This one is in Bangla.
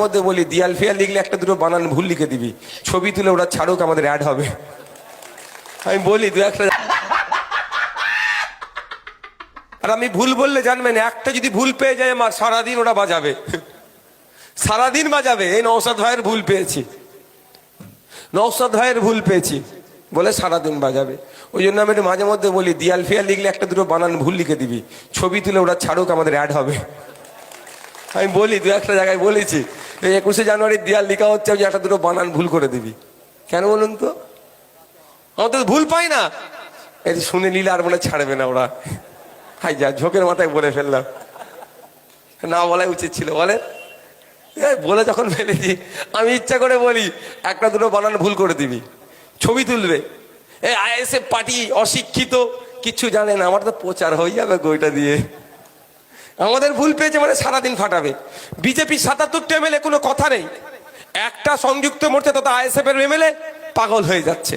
মধ্যে বলি দিয়াল ফিয়াল লিখলে একটা দুটো বানান ভুল লিখে দিবি, ছবি তুলে ওরা ছাড়ুক, আমাদের অ্যাড হবে। আমি বলি দু একটা, আর আমি ভুল বললে জানবেন একটা যদি ভুল পেয়ে যায় আমার সারাদিন ওরা বাজাবে, সারাদিন বাজাবে। এই নওশাদ ভাইয়ের ভুল পেয়েছি, নওশাদ ভাইয়ের ভুল পেয়েছি বলে সারাদিন বাজাবে। ওই জন্য আমি একটু মাঝে মধ্যে বলি দিয়াল ফিয়াল লিখলে একটা দুটো বানান ভুল লিখে দিবি, ছবি তুলে ওরা ছাড়ুক, আমাদের অ্যাড হবে। আমি বলি দু একটা জায়গায় বলেছি, এই 21শে জানুয়ারির দিয়াল লেখা হচ্ছে যে একটা দুটো বানান ভুল করে দিবি। কেন বলুন তো? আমার তো ভুল পাই না। এই শুনে নিলে আর মনে ছাড়বে না ওরা। হাই যা ঝোঁকের মাথায় বলে ফেললাম, না বলাই উচিত ছিল। বলে বলে যখন ফেলেছি আমি ইচ্ছা করে বলি একটা দুটো বানান ভুল করে দিবি, ছবি তুলবে। এই আইএসএফ পার্টি অশিক্ষিত, কিচ্ছু জানে না। আমার তো প্রচার হয়ে যাবে বইটা দিয়ে। আমাদের ভুল পেয়েছে মানে সারাদিন ফাটাবে। বিজেপি 77টা এমএলএ, কোনো কথা নেই। একটা সংযুক্ত মোর্চা তথা আইএসএফ এর এমএলএ পাগল হয়ে যাচ্ছে।